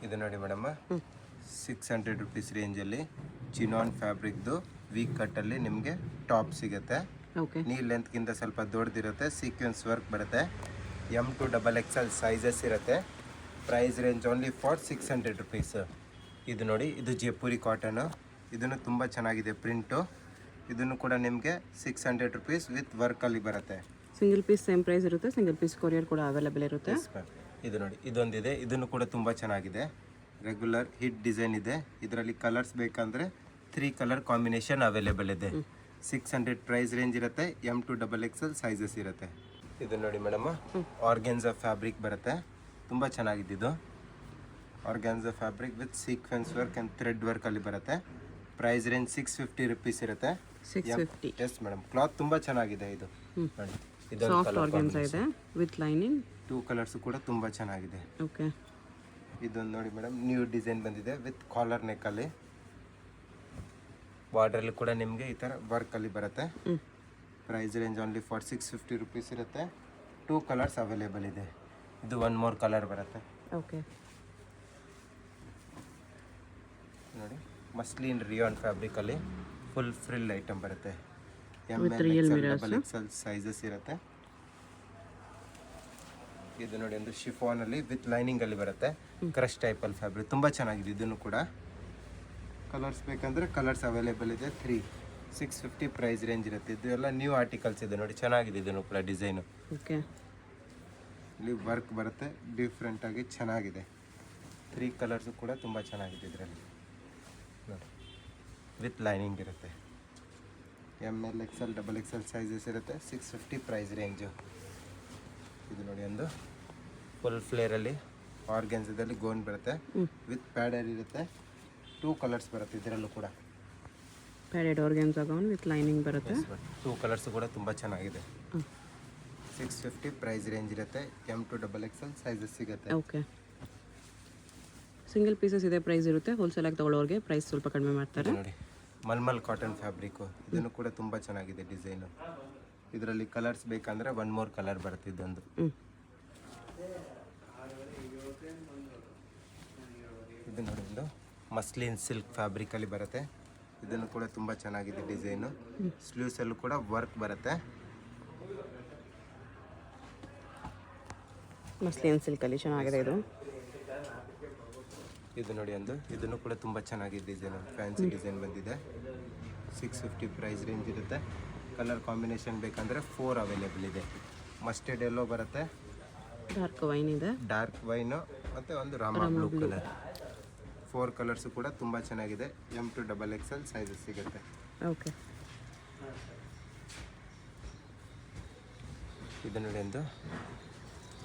ಇದು ನೋಡಿ madam 600 rupees ರೇಂಜಲ್ಲಿ ಚಿನಾನ್ ಫ್ಯಾಬ್ರಿಕ್ದು ವೀಕ್ ಕಟ್ಟಲ್ಲಿ ನಿಮಗೆ ಟಾಪ್ ಸಿಗುತ್ತೆ. ಓಕೆ. ನೀ ಲೆಂತ್ಗಿಂತ ಸ್ವಲ್ಪ ದೊಡ್ಡದಿರುತ್ತೆ, ಸೀಕ್ವೆನ್ಸ್ ವರ್ಕ್ ಬರುತ್ತೆ, M2XXL ಸೈಜಸ್ ಇರುತ್ತೆ. Price range only for 600 rupees. ಇದು ನೋಡಿ, ಇದು ಜೈಪುರಿ ಕಾಟನು, ಇದನ್ನು ತುಂಬ ಚೆನ್ನಾಗಿದೆ ಪ್ರಿಂಟು. ಇದನ್ನು ಕೂಡ ನಿಮಗೆ 600 ರುಪೀಸ್ ವಿತ್ ವರ್ಕಲ್ಲಿ ಬರುತ್ತೆ. ಸಿಂಗಲ್ ಪೀಸ್ ಸೇಮ್ ಪ್ರೈಸ್ ಇರುತ್ತೆ, ಸಿಂಗಲ್ ಪೀಸ್ ಕೊರಿಯರ್ ಕೂಡ ಅವೈಲೇಬಲ್ ಇರುತ್ತೆ. ಇದು ನೋಡಿ, ಇದೊಂದಿದೆ, ಇದನ್ನು ಕೂಡ ತುಂಬ ಚೆನ್ನಾಗಿದೆ. ರೆಗ್ಯುಲರ್ ಹಿಟ್ ಡಿಸೈನ್ ಇದೆ. ಇದರಲ್ಲಿ ಕಲರ್ಸ್ ಬೇಕಂದರೆ 3 ಕಲರ್ ಕಾಂಬಿನೇಷನ್ ಅವೈಲೇಬಲ್ ಇದೆ. 600 ಪ್ರೈಸ್ ರೇಂಜ್ ಇರುತ್ತೆ. M2XXL ಸೈಜಸ್ ಇರುತ್ತೆ. ಇದು ನೋಡಿ ಮೇಡಮ್, ಆರ್ಗ್ಯಾನ್ಸಾ ಫ್ಯಾಬ್ರಿಕ್ ಬರುತ್ತೆ, ತುಂಬ ಚೆನ್ನಾಗಿದೆ ಇದು. Organza fabric with sequence work and thread ವರ್ಕಲ್ಲಿ ಬರುತ್ತೆ. ಪ್ರೈಸ್ ರೇಂಜ್ 650 ರುಪೀಸ್ ಇರುತ್ತೆ. 650. ಎಸ್ ಮೇಡಮ್, ಕ್ಲಾತ್ ತುಂಬ ಚೆನ್ನಾಗಿದೆ ಇದು. ನೋಡಿ, ಇದೊಂದು ಸಾಫ್ಟ್ ಕಲರ್ ಆರ್ಗನ್ಸಾ ಇದೆ ವಿತ್ ಲೈನಿಂಗ್. 2 ಕಲರ್ಸ್ ಕೂಡ ತುಂಬ ಚೆನ್ನಾಗಿದೆ. ಓಕೆ. ಇದೊಂದು ನೋಡಿ ಮೇಡಮ್, ನ್ಯೂ ಡಿಸೈನ್ ಬಂದಿದೆ ವಿತ್ ಕಾಲರ್ ನೆಕ್ಕಲ್ಲಿ. ಬಾರ್ಡ್ರಲ್ಲಿ ಕೂಡ ನಿಮಗೆ ಈ ಥರ ವರ್ಕಲ್ಲಿ ಬರುತ್ತೆ. Price range only for 650 rupees ಇರುತ್ತೆ. 2 ಕಲರ್ಸ್ ಅವೈಲೇಬಲ್ ಇದೆ. ಇದು 1 ಮೋರ್ ಕಲರ್ ಬರುತ್ತೆ. ಓಕೆ. ನೋಡಿ, ಮಸ್ಲಿನ್ ರಿಯಾನ್ ಫ್ಯಾಬ್ರಿಕಲ್ಲಿ ಫುಲ್ ಫ್ರಿಲ್ ಐಟಮ್ ಬರುತ್ತೆ. ML ಸೈಜಸ್ ಇರುತ್ತೆ. ಇದು ನೋಡಿ, ಒಂದು ಶಿಫಾನಲ್ಲಿ ವಿತ್ ಲೈನಿಂಗಲ್ಲಿ ಬರುತ್ತೆ. ಕ್ರಶ್ ಟೈಪಲ್ಲಿ ಫ್ಯಾಬ್ರಿಕ್ ತುಂಬ ಚೆನ್ನಾಗಿದೆ. ಇದನ್ನು ಕೂಡ ಕಲರ್ಸ್ ಬೇಕಂದರೆ ಕಲರ್ಸ್ ಅವೈಲೇಬಲ್ ಇದೆ. 650 ಪ್ರೈಸ್ ರೇಂಜ್ ಇರುತ್ತೆ. ಇದು ಎಲ್ಲ ನ್ಯೂ ಆರ್ಟಿಕಲ್ಸ್ ಇದೆ ನೋಡಿ, ಚೆನ್ನಾಗಿದೆ. ಇದನ್ನು ಕೂಡ ಡಿಸೈನು. ಓಕೆ. ಇಲ್ಲಿ ವರ್ಕ್ ಬರುತ್ತೆ, ಡಿಫ್ರೆಂಟಾಗಿ ಚೆನ್ನಾಗಿದೆ. 3 ಕಲರ್ಸು ಕೂಡ ತುಂಬ ಚೆನ್ನಾಗಿದೆ ಇದರಲ್ಲಿ ನೋಡಿ, ವಿತ್ ಲೈನಿಂಗ್ ಇರುತ್ತೆ. ML XL XXL ಸೈಜಸ್ ಇರುತ್ತೆ. 650 ಪ್ರೈಸ್ ರೇಂಜು. ಇದು ನೋಡಿ, ಒಂದು ಫುಲ್ ಫ್ಲೇರಲ್ಲಿ ಆರ್ಗ್ಯಾನ್ಸದಲ್ಲಿ ಗೋನ್ ಬರುತ್ತೆ, ವಿತ್ ಪ್ಯಾಡರ್ ಇರುತ್ತೆ. 2 ಕಲರ್ಸ್ ಬರುತ್ತೆ ಇದರಲ್ಲೂ ಕೂಡ. Padded organza gown with lining ಬರುತ್ತೆ. 2 ಕಲರ್ಸ್ ಕೂಡ ತುಂಬ ಚೆನ್ನಾಗಿದೆ. 650 ಪ್ರೈಸ್ ರೇಂಜ್ ಇರುತ್ತೆ. M2XXL ಸೈಜಸ್ ಸಿಗುತ್ತೆ. ಓಕೆ. ಸಿಂಗಲ್ ಪೀಸಸ್ ಇದೆ ಪ್ರೈಸ್ ಇರುತ್ತೆ. ಹೋಲ್ಸೇಲ್ ಆಗಿ ತಗೊಳ್ಳೋರಿಗೆ ಪ್ರೈಸ್ ಸ್ವಲ್ಪ ಕಡಿಮೆ ಮಾಡ್ತಾರೆ. ನೋಡಿ, ಮಲ್ಮಲ್ ಕಾಟನ್ ಫ್ಯಾಬ್ರಿಕ್ಕು, ಇದನ್ನು ಕೂಡ ತುಂಬ ಚೆನ್ನಾಗಿದೆ ಡಿಸೈನು. ಇದರಲ್ಲಿ ಕಲರ್ಸ್ ಬೇಕಂದರೆ 1 ಮೋರ್ ಕಲರ್ ಬರುತ್ತೆ. ಇದೊಂದು ಇದು ನೋಡಿ, ಒಂದು ಮಸ್ಲಿನ್ ಸಿಲ್ಕ್ ಫ್ಯಾಬ್ರಿಕಲ್ಲಿ ಬರುತ್ತೆ. ಇದನ್ನು ಕೂಡ ತುಂಬ ಚೆನ್ನಾಗಿದೆ ಡಿಸೈನು. ಸ್ಲೀವ್ಸಲ್ಲೂ ಕೂಡ ವರ್ಕ್ ಬರುತ್ತೆ. ಮಸ್ಲಿನ್ ಸಿಲ್ಕಲ್ಲಿ ಚೆನ್ನಾಗಿದೆ ಇದು. ಇದು ನೋಡಿ, ಒಂದು ಇದನ್ನು ಕೂಡ ತುಂಬ ಚೆನ್ನಾಗಿದೆ ಡಿಸೈನು. ಫ್ಯಾನ್ಸಿ ಡಿಸೈನ್ ಬಂದಿದೆ. 650 ಪ್ರೈಸ್ ರೇಂಜ್ ಇರುತ್ತೆ. ಕಲರ್ ಕಾಂಬಿನೇಷನ್ ಬೇಕಂದರೆ 4 ಅವೈಲೇಬಲ್ ಇದೆ. ಮಸ್ಟರ್ಡ್ ಎಲ್ಲೋ ಬರುತ್ತೆ, ಡಾರ್ಕ್ ವೈನ್ ಇದೆ, ಡಾರ್ಕ್ ವೈನು ಮತ್ತು ಒಂದು ರಾಮ ಬ್ಲೂ ಕಲರ್. 4 ಕಲರ್ಸು ಕೂಡ ತುಂಬ ಚೆನ್ನಾಗಿದೆ. M2XXL ಸೈಜಸ್ ಸಿಗುತ್ತೆ. ಓಕೆ. ಇದು ನೋಡಿ, ಒಂದು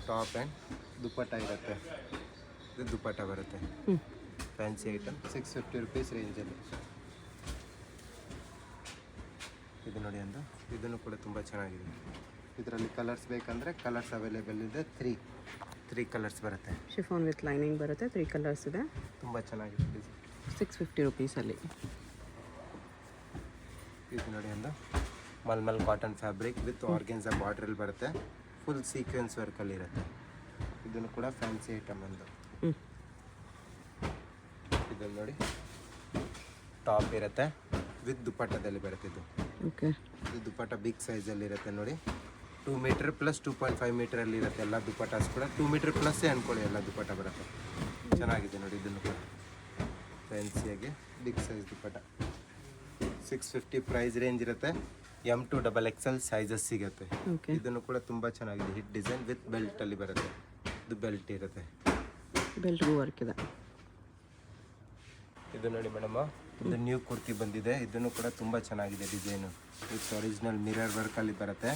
ಟಾಪ್ ಆ್ಯಂಡ್ ದುಪ್ಪಟ್ಟ ಇರುತ್ತೆ. ಇದು ದುಪ್ಪಟ್ಟ ಬರುತ್ತೆ. ಫ್ಯಾನ್ಸಿ ಐಟಮ್ 650 ರುಪೀಸ್ ರೇಂಜಲ್ಲಿ. ಇದು ನೋಡಿ, ಒಂದು ಇದನ್ನು ಕೂಡ ತುಂಬ ಚೆನ್ನಾಗಿದೆ. ಇದರಲ್ಲಿ ಕಲರ್ಸ್ ಬೇಕಂದರೆ ಕಲರ್ಸ್ ಅವೈಲೇಬಲ್ ಇದೆ. 3 ಕಲರ್ಸ್ ಬರುತ್ತೆ. ಶಿಫಾನ್ ವಿತ್ ಲೈನಿಂಗ್ ಬರುತ್ತೆ. 3 ಕಲರ್ಸ್ ಇದೆ. ತುಂಬ ಚೆನ್ನಾಗಿದೆ ಡಿಸೈನ್. 650 ರುಪೀಸಲ್ಲಿ. ಇದು ನೋಡಿ, ಒಂದು ಮಲ್ಮಲ್ ಕಾಟನ್ ಫ್ಯಾಬ್ರಿಕ್ ವಿತ್ ಆರ್ಗೆನ್ಸಾ ಬಾರ್ಡ್ರಲ್ಲಿ ಬರುತ್ತೆ. ಫುಲ್ ಸೀಕ್ವೆನ್ಸ್ ವರ್ಕಲ್ಲಿ ಇರುತ್ತೆ. ಇದನ್ನು ಕೂಡ ಫ್ಯಾನ್ಸಿ ಐಟಮ್ ಒಂದು. ಇದನ್ನು ನೋಡಿ, ಟಾಪ್ ಇರುತ್ತೆ ವಿತ್ ದುಪ್ಪಟ್ಟದಲ್ಲಿ ಬರುತ್ತೆ. ಇದು ಓಕೆ. ಇದು ದುಪ್ಪಟ್ಟ ಬಿಗ್ ಸೈಜಲ್ಲಿ ಇರುತ್ತೆ ನೋಡಿ. 2 ಮೀಟರ್ ಪ್ಲಸ್ 2.5 ಮೀಟರಲ್ಲಿ ಇರುತ್ತೆ ಎಲ್ಲ ದುಪ್ಪಟ್ಟಾಸ್ ಕೂಡ. 2 ಮೀಟರ್ ಪ್ಲಸ್ಸೇ ಅಂದ್ಕೊಳ್ಳಿ ಎಲ್ಲ ದುಪ್ಪಟ್ಟ ಬರುತ್ತೆ. ಚೆನ್ನಾಗಿದೆ ನೋಡಿ, ಇದನ್ನು ಕೂಡ ಫ್ಯಾನ್ಸಿಯಾಗಿ ಬಿಗ್ ಸೈಜ್ ದುಪ್ಪಟ್ಟ. 650 ಪ್ರೈಸ್ ರೇಂಜ್ ಇರುತ್ತೆ. M2XXL ಸೈಜಸ್ ಸಿಗುತ್ತೆ. ಇದನ್ನು ಕೂಡ ತುಂಬ ಚೆನ್ನಾಗಿದೆ. ಹಿಟ್ ಡಿಸೈನ್ ವಿತ್ ಬೆಲ್ಟಲ್ಲಿ ಬರುತ್ತೆ. ಇದು ಬೆಲ್ಟ್ ಇರುತ್ತೆ, ಬೆಲ್ಟ್ಗೂ ವರ್ಕ್ ಇದೆ. ಇದು ನೋಡಿ ಮೇಡಮ್, ಇದು ನ್ಯೂ ಕುರ್ತಿ ಬಂದಿದೆ. ಇದನ್ನು ಕೂಡ ತುಂಬ ಚೆನ್ನಾಗಿದೆ ಡಿಸೈನು. ವಿತ್ ಒರಿಜಿನಲ್ ಮಿರರ್ ವರ್ಕಲ್ಲಿ ಬರುತ್ತೆ.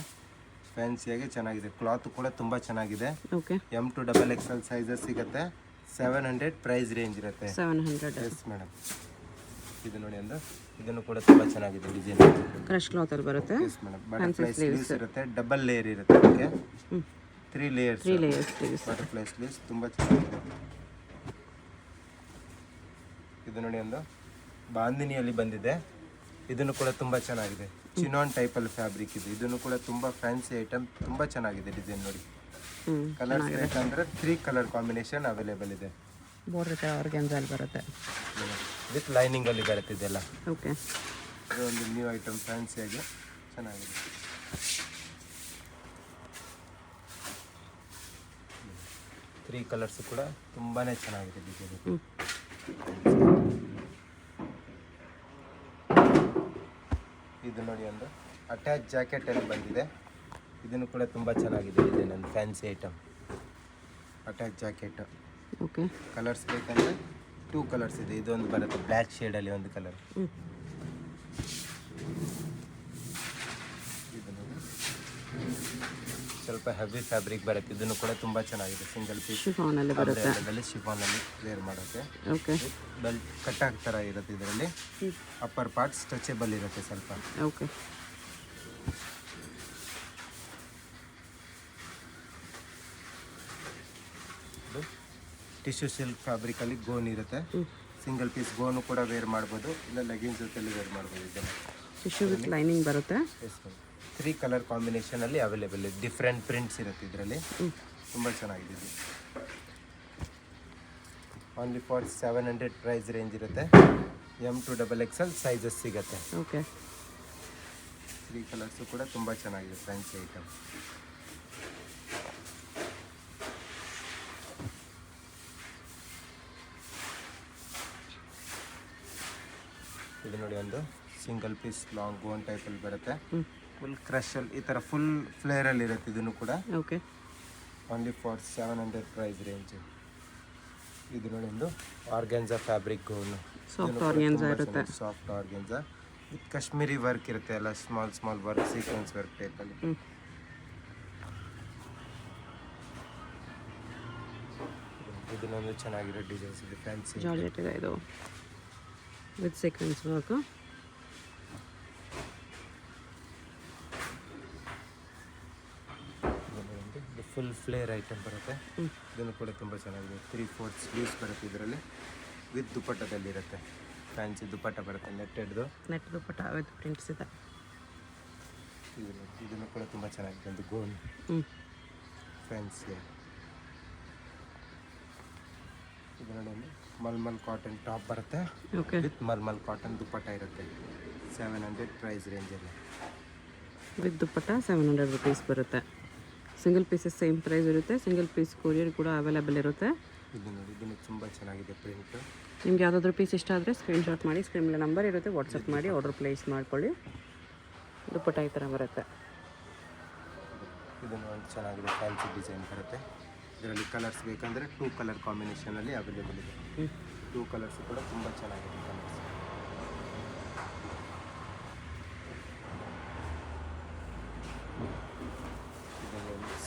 ಫ್ಯಾನ್ಸಿಯಾಗಿ ಚೆನ್ನಾಗಿದೆ. ಕ್ಲಾತ್ ಕೂಡ ತುಂಬ ಚೆನ್ನಾಗಿದೆ. ಓಕೆ. M2XXL ಸೈಜಸ್ ಸಿಗುತ್ತೆ. 700 ಪ್ರೈಸ್ ರೇಂಜ್ ಇರುತ್ತೆ. 700. Yes madam. ಇದು ನೋಡಿ, ಒಂದು ಇದನ್ನು ಕೂಡ ತುಂಬ ಚೆನ್ನಾಗಿದೆ ಡಿಸೈನ್. ಕ್ರಶ್ ಕ್ಲಾತಲ್ಲಿ ಬರುತ್ತೆ. Yes madam. ಬಟರ್ಫ್ಲೈ ಸ್ಲೀವ್ಸ್ ಇರುತ್ತೆ. ಡಬಲ್ ಲೇಯರ್ ಇರುತ್ತೆ. ಅದಕ್ಕೆ 3 ಲೇಯರ್ಸ್. ಬಟರ್ಫ್ಲೈ ಸ್ಲೀವ್ಸ್ ತುಂಬ ಚೆನ್ನಾಗಿದೆ. ಇದು ನೋಡಿ, ಒಂದು ಬಾಂದಿನಿಯಲ್ಲಿ ಬಂದಿದೆ. ಇದನ್ನು ಕೂಡ ತುಂಬ ಚೆನ್ನಾಗಿದೆ. ಚಿನಾನ್ ಟೈಪಲ್ಲಿ ಫ್ಯಾಬ್ರಿಕ್ ಇದೆ. ಇದನ್ನು ಕೂಡ ತುಂಬ ಫ್ಯಾನ್ಸಿ ಐಟಮ್, ತುಂಬ ಚೆನ್ನಾಗಿದೆ ಡಿಸೈನ್ ನೋಡಿ. ಕಲರ್ಸ್ ಬೇಕಂದರೆ 3 ಕಲರ್ ಕಾಂಬಿನೇಷನ್ ಅವೈಲೇಬಲ್ ಇದೆ. ಬಾರ್ಡರ್ ಥರ ಆರ್ಗ್ಯಾನ್ಸಲ್ಲಿ ಬರುತ್ತೆ. ವಿತ್ ಲೈನಿಂಗಲ್ಲಿ ಬರುತ್ತೆ ಇದೆಲ್ಲ. ಓಕೆ. ಇದು ಒಂದು ನ್ಯೂ ಐಟಮ್ ಫ್ಯಾನ್ಸಿಯಾಗಿ ಚೆನ್ನಾಗಿದೆ. ತ್ರೀ ಕಲರ್ಸು ಕೂಡ ತುಂಬಾ ಚೆನ್ನಾಗಿದೆ ಡಿಸೈನ್. ಇದು ನೋಡಿ ಒಂದು ಅಟ್ಯಾಚ್ ಜಾಕೆಟಲ್ಲಿ ಬಂದಿದೆ. ಇದನ್ನು ಕೂಡ ತುಂಬ ಚೆನ್ನಾಗಿದೆ ಡಿಸೈನ್, ಒಂದು fancy item attach jacket. Okay. Colours ಬೇಕಂದರೆ 2 ಕಲರ್ಸ್ ಇದೆ. ಇದೊಂದು ಬರುತ್ತೆ ಬ್ಲ್ಯಾಕ್ ಶೇಡಲ್ಲಿ ಒಂದು ಕಲರ್. ಇದು ನೋಡಿ ಸ್ವಲ್ಪ ಹೆವಿ ಫ್ಯಾಬ್ರಿಕ್ ಬರುತ್ತೆ. ಇದನ್ನು ಕೂಡ ತುಂಬ ಚೆನ್ನಾಗಿದೆ. ಸಿಂಗಲ್ ಪೀಸ್ ಶಿಫಾನಲ್ಲಿ ಬರುತ್ತೆ. ಶಿಫಾನಲ್ಲಿ ವೇರ್ ಮಾಡೋಕ್ಕೆ. ಓಕೆ. ಬೆಲ್ಟ್ ಕಟ್ಟಾಕ್ ಥರ ಇರುತ್ತೆ ಇದರಲ್ಲಿ. ಅಪ್ಪರ್ ಪಾರ್ಟ್ ಸ್ಟ್ರೆಚಬಲ್ ಇರುತ್ತೆ ಸ್ವಲ್ಪ. ಓಕೆ. ಟಿಶ್ಯೂ ಸಿಲ್ಕ್ ಫ್ಯಾಬ್ರಿಕಲ್ಲಿ ಗೋನ್ ಇರುತ್ತೆ. ಸಿಂಗಲ್ ಪೀಸ್ ಗೋನು ಕೂಡ ವೇರ್ ಮಾಡ್ಬೋದು, ಇಲ್ಲ ಲೆಗಿನ್ಸ್ ಜೊತೆಲಿ ವೇರ್ ಮಾಡ್ಬೋದು. ಇದನ್ನು ಟಿಶ್ಯೂ ವಿತ್ ಲೈನಿಂಗ್ ಬರುತ್ತೆ. 3 ಕಲರ್ ಕಾಂಬಿನೇಷನಲ್ಲಿ ಅವೈಲೇಬಲ್ ಇದೆ. ಡಿಫ್ರೆಂಟ್ ಪ್ರಿಂಟ್ಸ್ ಇರುತ್ತೆ ಇದರಲ್ಲಿ. ತುಂಬ ಚೆನ್ನಾಗಿದೆ ಇದು. ಓನ್ಲಿ ಫಾರ್ 700 ಪ್ರೈಸ್ ರೇಂಜ್ ಇರುತ್ತೆ. M to XXL ಸೈಜಸ್ ಸಿಗುತ್ತೆ. ಓಕೆ. 3 ಕಲರ್ಸು ಕೂಡ ತುಂಬ ಚೆನ್ನಾಗಿದೆ ಫ್ಯಾನ್ಸಿ ಐಟಮ್. ಇದು ನೋಡಿ ಒಂದು ಸಿಂಗಲ್ ಪೀಸ್ ಲಾಂಗ್ ಗೋನ್ ಟೈಪಲ್ಲಿ ಬರುತ್ತೆ. ಫುಲ್ ಕ್ರಶಲ್ಲಿ ಈ ಥರ ಫುಲ್ ಫ್ಲೇರಲ್ಲಿ ಇರುತ್ತೆ. ಇದನ್ನು ಕೂಡ okay. Only for 700 price range. ಇದು ನೋಡಿ ಒಂದು organza fabric gown. Soft organza ಇರುತ್ತೆ. Soft organza with Kashmiri work ಇರುತ್ತೆ, ಎಲ್ಲ ಸ್ಮಾಲ್ ವರ್ಕ್, ಸೀಕ್ವೆನ್ಸ್ ವರ್ಕ್ ಟೈಪಲ್ಲಿ. ಇದನ್ನೊಂದು ಚೆನ್ನಾಗಿರೋ ಡಿಸೈನ್ಸ್ ಇದೆ, ಫ್ಯಾನ್ಸಿ ಜಾರ್ಜೆಟ್ ಇದೆ ಇದು with sequence work. Full flare item ಬರುತ್ತೆ. ಇದನ್ನು ಕೂಡ ತುಂಬ ಚೆನ್ನಾಗಿದೆ. 3/4 ಸ್ಲೀವ್ಸ್ ಬರುತ್ತೆ ಇದರಲ್ಲಿ, ವಿತ್ ದುಪ್ಪಟ್ಟದಲ್ಲಿ ಇರುತ್ತೆ. ಫ್ಯಾನ್ಸಿ ದುಪ್ಪಟ್ಟ ಬರುತ್ತೆ, ನೆಟ್ ದುಪ್ಪಟ್ಟ ವಿತ್ ಪ್ರಿಂಟ್ಸ್ ಇದೆ. ಇದನ್ನು ಕೂಡ ತುಂಬ ಚೆನ್ನಾಗಿದೆ. ಒಂದು ಗೋನ್ ಫ್ಯಾನ್ಸಿ. ಇದು ನೋಡಿ ಒಂದು ಮಲ್ಮಲ್ ಕಾಟನ್ ಟಾಪ್ ಬರುತ್ತೆ. ಓಕೆ. ವಿತ್ ಮಲ್ಮಲ್ ಕಾಟನ್ ದುಪ್ಪಟ್ಟ ಇರುತ್ತೆ. 700 ಪ್ರೈಸ್ ರೇಂಜಲ್ಲಿ. ವಿತ್ ದುಪ್ಪಟ್ಟ 700 ರುಪೀಸ್ ಬರುತ್ತೆ. ಸಿಂಗಲ್ ಪೀಸಸ್ ಸೇಮ್ ಪ್ರೈಸ್ ಇರುತ್ತೆ. ಸಿಂಗಲ್ ಪೀಸ್ ಕೊರಿಯರ್ ಕೂಡ ಅವೈಲೇಬಲ್ ಇರುತ್ತೆ. ಇದು ನೋಡಿ, ಇದನ್ನು ತುಂಬ ಚೆನ್ನಾಗಿದೆ ಪ್ರಿಂಟ್. ನಿಮ್ಗೆ ಯಾವುದಾದ್ರೂ ಪೀಸ್ ಇಷ್ಟ ಆದರೆ ಸ್ಕ್ರೀನ್ಶಾಟ್ ಮಾಡಿ, ಸ್ಕ್ರೀನಲ್ಲಿ ನಂಬರ್ ಇರುತ್ತೆ, ವಾಟ್ಸಪ್ ಮಾಡಿ ಆರ್ಡರ್ ಪ್ಲೇಸ್ ಮಾಡ್ಕೊಳ್ಳಿ. ದುಪ್ಪಟ್ಟ ಈ ಥರ ಬರುತ್ತೆ. ಇದನ್ನು ಒಂದು ಚೆನ್ನಾಗಿದೆ ಫ್ಯಾನ್ಸಿ ಡಿಸೈನ್ ಬರುತ್ತೆ. ಇದರಲ್ಲಿ ಕಲರ್ಸ್ ಬೇಕಂದರೆ 2 ಕಲರ್ ಕಾಂಬಿನೇಷನಲ್ಲಿ ಅವೈಲೇಬಲ್ ಇದೆ. 2 ಕಲರ್ಸ್ ಕೂಡ ತುಂಬ ಚೆನ್ನಾಗಿದೆ ಕಲರ್ಸ್.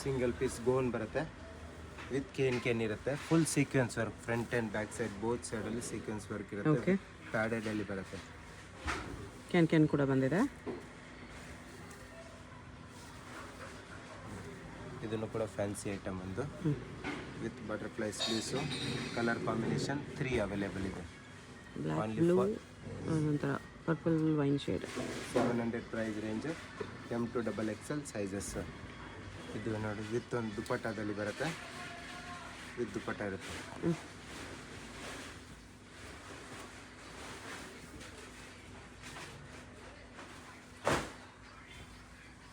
ಸಿಂಗಲ್ ಪೀಸ್ ಗೋನ್ ಬರುತ್ತೆ, ವಿತ್ ಕೇನ್ ಇರುತ್ತೆ. Full sequins work, front and back side both ಸೈಡಲ್ಲಿ ಸೀಕ್ವೆನ್ಸ್ ವರ್ಕ್ ಇರುತ್ತೆ. ಪ್ಯಾಡೆಡಲ್ಲಿ ಬರುತ್ತೆ. ಕ್ಯಾನ್ ಕೂಡ ಬಂದಿದೆ. ಇದನ್ನು ಕೂಡ ಫ್ಯಾನ್ಸಿ ಐಟಮ್ ಒಂದು, with butterfly sleeves. Colour combination 3 available ಇದೆ. ಬ್ಲ್ಯಾಕ್, ಬ್ಲೂ, ನಂತರ purple wine shade. 700 price range. M to XXL sizes. ಇದು ನೋಡಿ ವಿತ್ ಒಂದು ದುಪ್ಪಟ್ಟದಲ್ಲಿ ಬರುತ್ತೆ, ವಿತ್ ದುಪ್ಪಟ್ಟ ಇರುತ್ತೆ.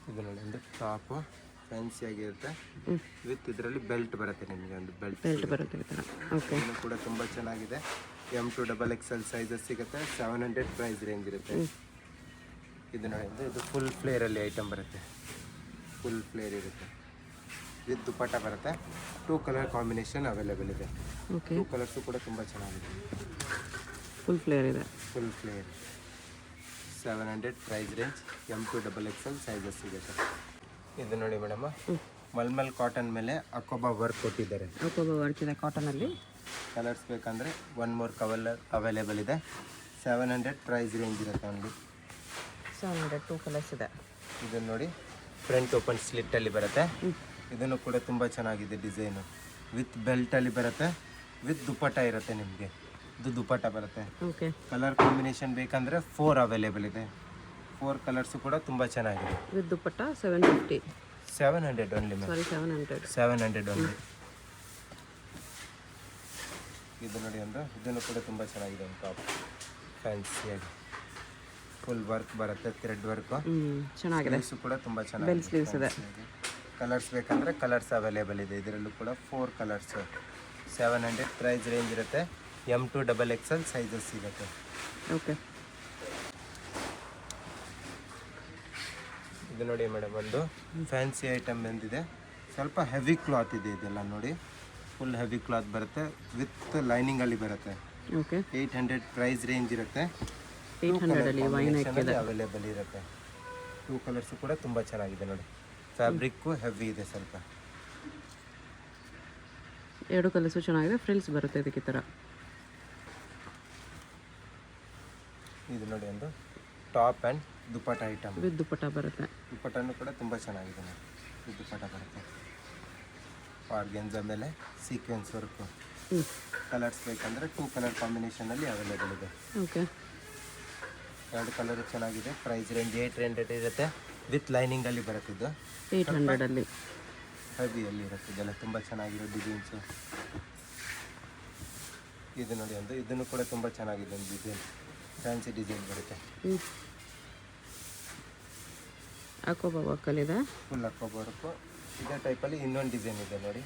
ಇದು ನೋಡಿ ಒಂದು ಟಾಪ್ ಫ್ಯಾನ್ಸಿಯಾಗಿರುತ್ತೆ, ವಿತ್ ಇದರಲ್ಲಿ ಬೆಲ್ಟ್ ಬರುತ್ತೆ. ನಿಮಗೆ ಒಂದು ಬೆಲ್ಟ್ ಬರುತ್ತೆ ಈ ಥರ. ಓಕೆ. ಇದು ಕೂಡ ತುಂಬ ಚೆನ್ನಾಗಿದೆ. M to XXL ಸೈಜಸ್ ಸಿಗುತ್ತೆ. 700 ಪ್ರೈಸ್ ರೇಂಜ್ ಇರುತ್ತೆ. ಇದು ನೋಡಿ, ಇದು ಫುಲ್ ಫ್ಲೇರಲ್ಲಿ ಐಟಮ್ ಬರುತ್ತೆ. ಫುಲ್ ಫ್ಲೇರ್ ಇರುತ್ತೆ, ವಿತ್ ದುಪ್ಪಟ್ಟ ಬರುತ್ತೆ. 2 ಕಲರ್ ಕಾಂಬಿನೇಷನ್ ಅವೈಲೇಬಲ್ ಇದೆ. ಓಕೆ. 2 ಕಲರ್ಸು ಕೂಡ ತುಂಬ ಚೆನ್ನಾಗಿದೆ. ಫುಲ್ ಫ್ಲೇರ್ ಇದೆ. Full flare. 700 price range. M to XXL sizes ಸಿಗುತ್ತೆ. ಇದು ನೋಡಿ ಮೇಡಮ್, ಮಲ್ಮಲ್ ಕಾಟನ್ ಮೇಲೆ ಅಕೋಬಾ ವರ್ಕ್ ಕೊಟ್ಟಿದ್ದಾರೆ. ಅಕೋಬಾ ವರ್ಕ್ ಇದೆ ಕಾಟನಲ್ಲಿ. ಕಲರ್ಸ್ ಬೇಕಂದರೆ 1 more ಕಲರ್ ಅವೈಲೇಬಲ್ ಇದೆ. 700 ಪ್ರೈಸ್ ರೇಂಜ್ ಇರುತ್ತೆ. ಒಂದು 700 2 ಕಲರ್ಸ್ ಇದೆ. ಇದನ್ನು ನೋಡಿ, ಫ್ರಂಟ್ ಓಪನ್ ಸ್ಲಿಟ್ಟಲ್ಲಿ ಬರುತ್ತೆ. ಇದನ್ನು ಕೂಡ ತುಂಬ ಚೆನ್ನಾಗಿದೆ ಡಿಸೈನು. ವಿತ್ ಬೆಲ್ಟಲ್ಲಿ ಬರುತ್ತೆ, ವಿತ್ ದುಪ್ಪಟ್ಟ ಇರುತ್ತೆ. ನಿಮಗೆ ಇದು ದುಪ್ಪಟ್ಟ ಬರುತ್ತೆ. ಓಕೆ. ಕಲರ್ ಕಾಂಬಿನೇಷನ್ ಬೇಕಂದರೆ 4 ಅವೈಲೇಬಲ್ ಇದೆ. 4 ಕಲರ್ಸು ಕೂಡ ತುಂಬ ಚೆನ್ನಾಗಿದೆ. With dupatta 750. 700 only ma'am. Sorry 700. 700 only. ಇದು ನೋಡಿ ಒಂದು ಇದನ್ನು ಕೂಡ ತುಂಬ ಚೆನ್ನಾಗಿದೆ ಒಂದು ಟಾಪ್ ಫ್ಯಾನ್ಸಿಯಾಗಿ ಫುಲ್ ವರ್ಕ್ ಬರುತ್ತೆ, ಥ್ರೆಡ್ ವರ್ಕು. ಚೆನ್ನಾಗಿದೆ. ಸ್ಲೀವ್ಸು ಕೂಡ ತುಂಬ ಬೆಲ್ ಚೆನ್ನಾಗಿದೆ. ಸ್ಲೀವ್ಸ್ ಇದೆ. ಕಲರ್ಸ್ ಬೇಕಂದರೆ ಕಲರ್ಸ್ ಅವೈಲೇಬಲ್ ಇದೆ. ಇದರಲ್ಲೂ ಕೂಡ 4 ಕಲರ್ಸು. 700 ಪ್ರೈಸ್ ರೇಂಜ್ ಇರುತ್ತೆ. M2 XXL ಸೈಜಸ್ ಸಿಗುತ್ತೆ. ಓಕೆ. ಇದು ನೋಡಿ ಮೇಡಮ್ ಒಂದು ಫ್ಯಾನ್ಸಿ ಐಟಮ್ ಬಂದಿದೆ. ಸ್ವಲ್ಪ ಹೆವಿ ಕ್ಲಾತ್ ಇದೆ ಇದೆಲ್ಲ ನೋಡಿ. ಫುಲ್ ಹೆವಿ ಕ್ಲಾತ್ ಬರುತ್ತೆ ವಿತ್ ಲೈನಿಂಗಲ್ಲಿ ಬರುತ್ತೆ. ಓಕೆ. 800 ಪ್ರೈಸ್ ರೇಂಜ್ ಇರುತ್ತೆ. 800 ವೈನ್ ಇದೆ ಅವೈಲೇಬಲ್ ಇರುತ್ತೆ. 2 ಕಲರ್ಸು ಕೂಡ ತುಂಬ ಚೆನ್ನಾಗಿದೆ ನೋಡಿ. ಫ್ಯಾಬ್ರಿಕ್ಕು ಹೆವಿ ಇದೆ ಸ್ವಲ್ಪ. 2 ಕಲರ್ಸು ಚೆನ್ನಾಗಿದೆ. ಫ್ರಿಲ್ಸ್ ಬರುತ್ತೆ ಇದಕ್ಕೆ ಈ ಥರ. ಇದು ನೋಡಿ ಒಂದು top and dupatta item with dupatta ಬರುತ್ತೆ. ದುಪ್ಪಟ್ಟನೂ ಕೂಡ ತುಂಬ ಚೆನ್ನಾಗಿದೆ ನೋಡಿ. ಇದು ದುಪ್ಪಟ್ಟ ಬರುತ್ತೆ. ಆರ್ಗೆನ್ಜಾ ಮೇಲೆ ಸೀಕ್ವೆನ್ಸ್ ವರ್ಕು. ಕಲರ್ಸ್ ಬೇಕಂದರೆ 2 ಕಲರ್ ಕಾಂಬಿನೇಷನಲ್ಲಿ ಅವೈಲೇಬಲ್ ಇದೆ. ಓಕೆ. 2 ಕಲರು ಚೆನ್ನಾಗಿದೆ. ಪ್ರೈಸ್ ರೇಂಜ್ 800 ಇರುತ್ತೆ. ವಿತ್ ಲೈನಿಂಗಲ್ಲಿ ಬರುತ್ತಿದ್ದು 800 ಹೆವಿಯಲ್ಲಿ ಇರುತ್ತೆ. ಇದೆಲ್ಲ ತುಂಬ ಚೆನ್ನಾಗಿರೋ ಡಿಸೈನ್ಸು. ಇದು ನೋಡಿ ಒಂದು ಇದನ್ನು ಕೂಡ ತುಂಬ ಚೆನ್ನಾಗಿದೆ ಒಂದು ಡಿಸೈನ್. ಫ್ಯಾನ್ಸಿ ಡಿಸೈನ್ ಬರುತ್ತೆ. ಅಕೋಬಾ ವರ್ಕಲ್ಲಿದೆ. ಫುಲ್ ಅಕೋಬಾ ವರ್ಕು. ಇದೇ ಟೈಪಲ್ಲಿ ಇನ್ನೊಂದು ಡಿಸೈನ್ ಇದೆ ನೋಡಿ.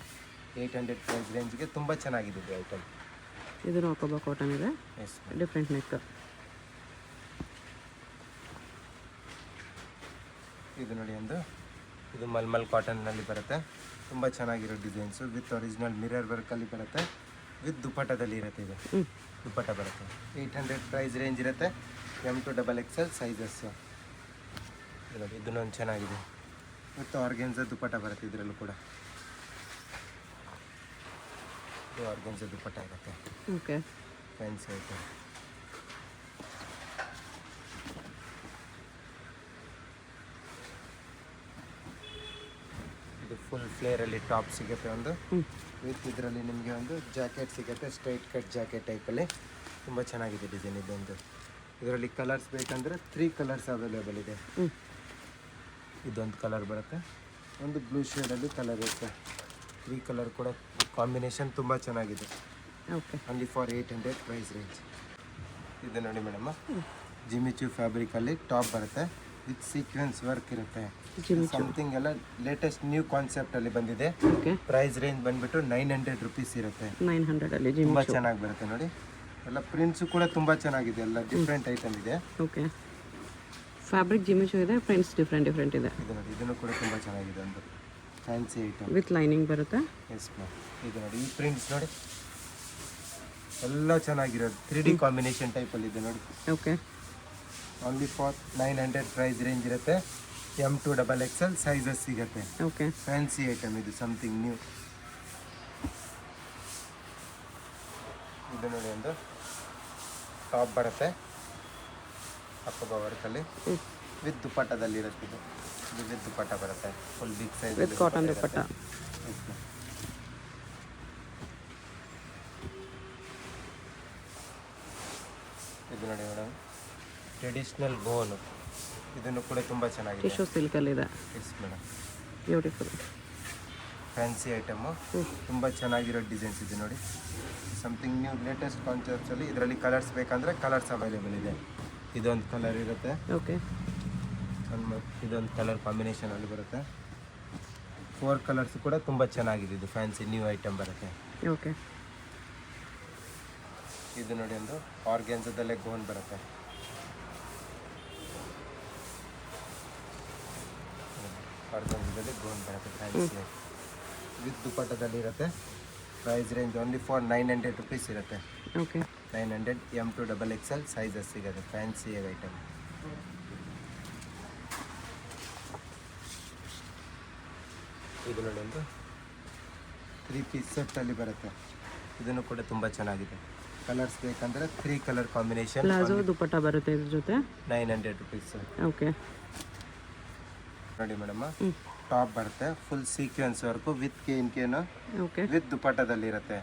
800 ಪ್ರೈಸ್ ರೇಂಜ್ಗೆ ತುಂಬ ಚೆನ್ನಾಗಿದೆ ಇದು ಐಟಮ್. ಇದನ್ನು ಅಕೋಬಾ ಕಾಟನ್ ಇದೆ. ಎಸ್. Different neck. ಇದು ನೋಡಿ ಒಂದು ಇದು ಮಲ್ಮಲ್ ಕಾಟನ್ನಲ್ಲಿ ಬರುತ್ತೆ. ತುಂಬ ಚೆನ್ನಾಗಿರೋ ಡಿಸೈನ್ಸು ವಿತ್ ಒರಿಜಿನಲ್ ಮಿರರ್ ವರ್ಕಲ್ಲಿ ಬರುತ್ತೆ. ವಿತ್ ದುಪ್ಪಟ್ಟದಲ್ಲಿ ಇರುತ್ತೆ. ಇದು ದುಪ್ಪಟ್ಟ ಬರುತ್ತೆ. 800 ಪ್ರೈಸ್ ರೇಂಜ್ ಇರುತ್ತೆ. M2 XXL sizes. ನೋಡಿ ಇದನ್ನೊಂದು ಚೆನ್ನಾಗಿದೆ. ಮತ್ತು ಆರ್ಗೆನ್ಜಾ ದುಪ್ಪಟ್ಟ ಬರುತ್ತೆ ಇದರಲ್ಲೂ ಕೂಡ. ಇದು ಆರ್ಗೆನ್ಜಾ ದುಪ್ಪಟ್ಟ ಇರುತ್ತೆ. ಓಕೆ. Fancy item. ಇದು ಫುಲ್ ಫ್ಲೇರಲ್ಲಿ ಟಾಪ್ ಸಿಗುತ್ತೆ ಒಂದು. ವಿತ್ ಇದರಲ್ಲಿ ನಿಮಗೆ ಒಂದು ಜಾಕೆಟ್ ಸಿಗುತ್ತೆ. ಸ್ಟ್ರೈಟ್ ಕಟ್ ಜಾಕೆಟ್ ಟೈಪಲ್ಲಿ ತುಂಬ ಚೆನ್ನಾಗಿದೆ ಡಿಸೈನ್ ಇದೊಂದು. ಇದರಲ್ಲಿ ಕಲರ್ಸ್ ಬೇಕಂದರೆ 3 ಕಲರ್ಸ್ ಅವೈಲೇಬಲ್ ಇದೆ. ಇದೊಂದು ಕಲರ್ ಬರುತ್ತೆ. ಒಂದು ಬ್ಲೂ ಶೇಡಲ್ಲಿ ಕಲರ್ ಇರುತ್ತೆ. 3 ಕಲರ್ ಕೂಡ ಕಾಂಬಿನೇಷನ್ ತುಂಬ ಚೆನ್ನಾಗಿದೆ. Okay. Only for 800 price range. ಇದು ನೋಡಿ ಮೇಡಮ್ ಜಿಮಿಚು ಫ್ಯಾಬ್ರಿಕಲ್ಲಿ ಟಾಪ್ ಬರುತ್ತೆ. ವಿತ್ ಸೀಕ್ವೆನ್ಸ್ ವರ್ಕ್ ಇರುತ್ತೆ. ಸಮಥಿಂಗ್ ಎಲ್ಲ ಲೇಟೆಸ್ಟ್ ನ್ಯೂ ಕಾನ್ಸೆಪ್ಟಲ್ಲಿ ಬಂದಿದೆ. ಓಕೆ. ಪ್ರೈಸ್ ರೇಂಜ್ ಬಂದುಬಿಟ್ಟು 900 ರುಪೀಸ್ ಇರುತ್ತೆ. 900 ತುಂಬ ಚೆನ್ನಾಗಿ ಬರುತ್ತೆ ನೋಡಿ. ಎಲ್ಲ ಪ್ರಿಂಟ್ಸು ಕೂಡ ತುಂಬ ಚೆನ್ನಾಗಿದೆ. ಎಲ್ಲ ಡಿಫ್ರೆಂಟ್ ಐಟಮ್ ಇದೆ. ಓಕೆ. ಫ್ಯಾಬ್ರಿಕ್ ಜಿಮಿಚು ಇದೆ. ಪ್ರಿಂಟ್ಸ್ ಡಿಫ್ರೆಂಟ್ ಇದೆ. ಇದು ನೋಡಿ ಇದನ್ನು ಕೂಡ ತುಂಬ ಚೆನ್ನಾಗಿದೆ ಒಂದು ಫ್ಯಾನ್ಸಿ ಐಟಮ್. ವಿತ್ ಲೈನಿಂಗ್ ಬರುತ್ತೆ. Yes ma'am. ಇದು ನೋಡಿ ಈ ಪ್ರಿಂಟ್ಸ್ ನೋಡಿ ಎಲ್ಲ ಚೆನ್ನಾಗಿರೋದು 3D ಕಾಂಬಿನೇಷನ್ ಟೈಪಲ್ಲಿ ಇದೆ ನೋಡಿ. Okay. Only for 900 price range ಇರುತ್ತೆ. M2 XXL ಸೈಜಸ್ ಸಿಗುತ್ತೆ. ಓಕೆ. ಫ್ಯಾನ್ಸಿ ಐಟಮ್ ಇದು ಸಮಥಿಂಗ್ ನ್ಯೂ. ಇದು ನೋಡಿ ಒಂದು ಟಾಪ್ ಬರುತ್ತೆ ಅಕೋಬಾ ವರ್ಕಲ್ಲಿ ವಿತ್ ದುಪ್ಪಟ್ಟದಲ್ಲಿ ಇರುತ್ತೆ. ಇದು ವಿತ್ ದುಪ್ಪಟ್ಟ ಬರುತ್ತೆ. Full big size with cotton dupatta. ಇದು ನೋಡಿ ಮೇಡಮ್ ಟ್ರೆಡಿಷ್ನಲ್ ಗೋನು. ಇದನ್ನು ಕೂಡ ತುಂಬ ಚೆನ್ನಾಗಿದೆ. ಟಿಶ್ಯೂ ಸಿಲ್ಕಲ್ಲಿದೆ. Yes madam. Beautiful fancy item. ತುಂಬ ಚೆನ್ನಾಗಿರೋ ಡಿಸೈನ್ಸ್ ಇದೆ ನೋಡಿ. ಸಮಥಿಂಗ್ ನ್ಯೂ ಲೇಟೆಸ್ಟ್ ಕಾನ್ಸೆಪ್ಟ್ಸಲ್ಲಿ ಇದರಲ್ಲಿ ಕಲರ್ಸ್ ಬೇಕಂದರೆ ಕಲರ್ಸ್ ಅವೈಲೇಬಲ್ ಇದೆ. ಇದೊಂದು ಕಲರ್ ಇರುತ್ತೆ. ಓಕೆ. ಇದೊಂದು ಕಲರ್ ಕಾಂಬಿನೇಷನಲ್ಲಿ ಬರುತ್ತೆ. 4 ಕಲರ್ಸ್ ಕೂಡ ತುಂಬ ಚೆನ್ನಾಗಿದೆ. ಇದು ಫ್ಯಾನ್ಸಿ ನ್ಯೂ ಐಟಮ್ ಬರುತ್ತೆ. ಓಕೆ. ಇದು ನೋಡಿ ಒಂದು ಆರ್ಗೆನ್ಜಾದಲ್ಲೇ ಗೋನ್ ಬರುತ್ತೆ. ಆರ್ಗೆನ್ಜಾದಲ್ಲಿ ಗೋನ್ ಬರುತ್ತೆ ಫ್ಯಾನ್ಸಿ ವಿತ್ ದುಪ್ಪಟ್ಟದಲ್ಲಿ ಇರುತ್ತೆ. Price range only for 900 rupees ಇರುತ್ತೆ. ಓಕೆ. 900 M2 XXL ಸೈಜಸ್ ಸಿಗುತ್ತೆ. Fancy item. ಇದು ನೋಡಿ ಒಂದು 3 ಪೀಸ್ ಸೆಟ್ಟಲ್ಲಿ ಬರುತ್ತೆ. ಇದನ್ನು ಕೂಡ ತುಂಬ ಚೆನ್ನಾಗಿದೆ. ಕಲರ್ಸ್ ಬೇಕಂದರೆ 3 ಕಲರ್ ಕಾಂಬಿನೇಷನ್. ಪ್ಲಾಜೋ ದುಪ್ಪಟ್ಟ ಬರುತ್ತೆ ಇದ್ರ ಜೊತೆ. 900 ರುಪೀಸ್. ಓಕೆ. ನೋಡಿ ಮೇಡಮ್ ಟಾಪ್ ಬರುತ್ತೆ. ಫುಲ್ ಸೀಕ್ವೆನ್ಸ್ ವರ್ಕು ವಿತ್ ಕೇನು ಓಕೆ. ವಿತ್ ದುಪ್ಪಟ್ಟದಲ್ಲಿ ಇರುತ್ತೆ.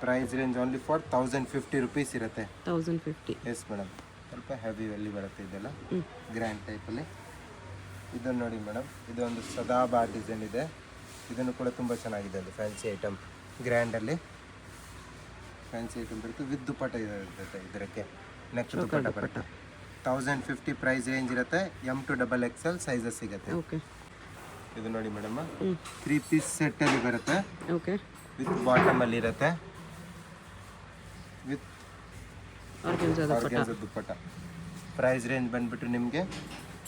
Price range only for 1050 rupees ಇರುತ್ತೆ. 1050. Yes madam. ಸ್ವಲ್ಪ ಹೆವಿಯಲ್ಲಿ ಬರುತ್ತೆ ಇದೆಲ್ಲ ಗ್ರ್ಯಾಂಡ್ ಟೈಪಲ್ಲಿ. ಇದನ್ನು ನೋಡಿ ಮೇಡಮ್ ಇದೊಂದು ಸದಾಬಾ ಡಿಸೈನ್ ಇದೆ. ಇದನ್ನು ಕೂಡ ತುಂಬ ಚೆನ್ನಾಗಿದೆ. ಅದು ಫ್ಯಾನ್ಸಿ ಐಟಮ್ ಗ್ರ್ಯಾಂಡಲ್ಲಿ ಫ್ಯಾನ್ಸಿ ಐಟಮ್ ಬರುತ್ತೆ ವಿತ್ ದುಪ್ಪಟ್ಟ ಇರುತ್ತೆ ಇದಕ್ಕೆ ನೆಕ್ ದುಪ್ಪಟ್ಟ ಬರುತ್ತೆ 1050 ಪ್ರೈಸ್ ರೇಂಜ್ ಇರುತ್ತೆ M2XXL ಸೈಜಸ್ ಸಿಗುತ್ತೆ ಓಕೆ ಇದು ನೋಡಿ ಮೇಡಮ್ 3 ಪೀಸ್ ಸೆಟ್ಟಲ್ಲಿ ಬರುತ್ತೆ ಓಕೆ ವಿತ್ ಬಾಟಮಲ್ಲಿ ಇರುತ್ತೆ with organza dupatta price range ಬಂದ್ಬಿಟ್ಟು ನಿಮಗೆ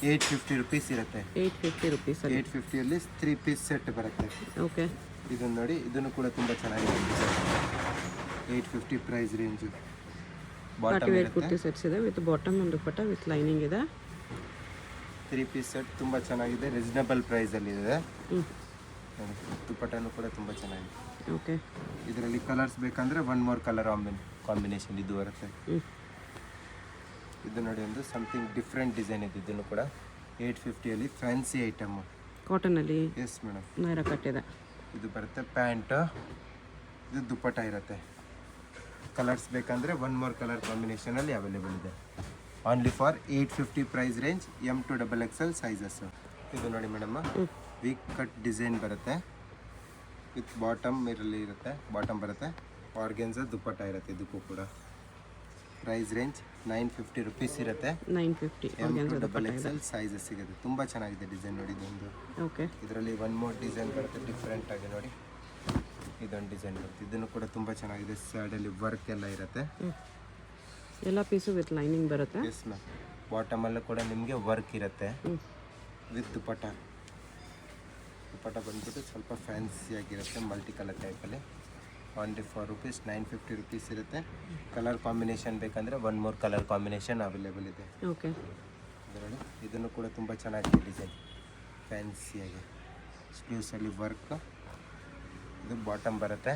850 ರುಪೀಸ್ ಇರುತ್ತೆ 850 ರುಪೀಸ್ 850ಅಲ್ಲಿ 3 ಪೀಸ್ ಸೆಟ್ ಬರುತ್ತೆ ಓಕೆ ಇದನ್ನು ನೋಡಿ ಇದನ್ನು ಕೂಡ ತುಂಬ ಚೆನ್ನಾಗಿದೆ 850 price range party bottom wear kurti ಕುರ್ತಿ ಸೆಟ್ಸ್ ಇದೆ ವಿತ್ ಬಾಟಮ್ ಒಂದು ದುಪ್ಪಟ್ಟ ವಿತ್ ಲೈನಿಂಗ್ ಇದೆ 3 ಪೀಸ್ ಸೆಟ್ ತುಂಬ ಚೆನ್ನಾಗಿದೆ ರೀಸನಬಲ್ ಪ್ರೈಸಲ್ಲಿ ಇದೆ ಹ್ಞೂ ನೋಡಿ, ದುಪ್ಪಟ್ಟನೂ ಕೂಡ ತುಂಬ ಚೆನ್ನಾಗಿದೆ ಓಕೆ ಇದರಲ್ಲಿ ಕಲರ್ಸ್ ಬೇಕಂದರೆ ಒನ್ ಮೋರ್ ಕಲರ್ ಕಾಂಬಿನೇಷನ್ ಇದು ಬರುತ್ತೆ ಹ್ಞೂ ಇದು ನೋಡಿ ಒಂದು ಸಮಥಿಂಗ್ ಡಿಫ್ರೆಂಟ್ ಡಿಸೈನ್ ಇದೆ ಇದನ್ನು ಕೂಡ 850ಅಲ್ಲಿ ಫ್ಯಾನ್ಸಿ ಐಟಮು ಕಾಟನಲ್ಲಿ ಎಸ್ ಮೇಡಮ್ ನೈರಾ ಕಟ್ಟಿದೆ ಇದು ಬರುತ್ತೆ ಪ್ಯಾಂಟ್ ಇದು ದುಪ್ಪಟ್ಟ ಇರುತ್ತೆ ಕಲರ್ಸ್ ಬೇಕಂದರೆ ಒನ್ ಮೋರ್ ಕಲರ್ ಕಾಂಬಿನೇಷನಲ್ಲಿ ಅವೈಲೇಬಲ್ ಇದೆ only for 850 price range M2XXL sizes ಇದು ನೋಡಿ ಮೇಡಮ್ ವೀಕ್ ಕಟ್ ಡಿಸೈನ್ ಬರುತ್ತೆ ವಿತ್ ಬಾಟಮ್ ಇದರಲ್ಲಿ ಇರುತ್ತೆ ಬಾಟಮ್ ಬರುತ್ತೆ ಆರ್ಗೆನ್ಸ ದುಪ್ಪಟ್ಟ ಇರುತ್ತೆ ಇದಕ್ಕೂ ಕೂಡ ಪ್ರೈಸ್ ರೇಂಜ್ 950 ರುಪೀಸ್ ಇರುತ್ತೆ 950 ಆರ್ಗೆನ್ಜಾ ದುಪ್ಪಟ್ಟ ಇದೆ M2XXL ಸೈಜಸ್ ಸಿಗುತ್ತೆ ತುಂಬ ಚೆನ್ನಾಗಿದೆ ಡಿಸೈನ್ ನೋಡಿ ಇದೊಂದು ಓಕೆ ಇದರಲ್ಲಿ ಒನ್ ಮೋರ್ ಡಿಸೈನ್ ಬರುತ್ತೆ ಡಿಫ್ರೆಂಟ್ ಆಗಿ ನೋಡಿ ಇದೊಂದು ಡಿಸೈನ್ ಬರುತ್ತೆ ಇದನ್ನು ಕೂಡ ತುಂಬ ಚೆನ್ನಾಗಿದೆ ಸೈಡಲ್ಲಿ ವರ್ಕ್ ಎಲ್ಲ ಇರುತ್ತೆ ಹ್ಞೂ ಎಲ್ಲ ಪೀಸು ವಿತ್ ಲೈನಿಂಗ್ ಬರುತ್ತೆ ಎಸ್ ಮ್ಯಾಮ್ ಬಾಟಮಲ್ಲೂ ಕೂಡ ನಿಮಗೆ ವರ್ಕ್ ಇರುತ್ತೆ ಹ್ಞೂ ವಿತ್ ದುಪ್ಪಟ್ಟ ಬಂದ್ಬಿಟ್ಟು ಸ್ವಲ್ಪ ಫ್ಯಾನ್ಸಿಯಾಗಿರುತ್ತೆ ಮಲ್ಟಿ ಕಲರ್ ಟೈಪಲ್ಲಿ ಓನ್ಲಿ ಫಾರ್ ರುಪೀಸ್ 950 ರುಪೀಸ್ ಇರುತ್ತೆ ಕಲರ್ ಕಾಂಬಿನೇಷನ್ ಬೇಕಂದರೆ one more colour combination available ಇದೆ ಓಕೆ ಇದರಲ್ಲಿ ಇದನ್ನು ಕೂಡ ತುಂಬ ಚೆನ್ನಾಗಿದೆ ಡಿಸೈನ್ ಫ್ಯಾನ್ಸಿಯಾಗಿ ಸ್ಲೀವ್ಸಲ್ಲಿ ವರ್ಕ್ ಇದು ಬಾಟಮ್ ಬರುತ್ತೆ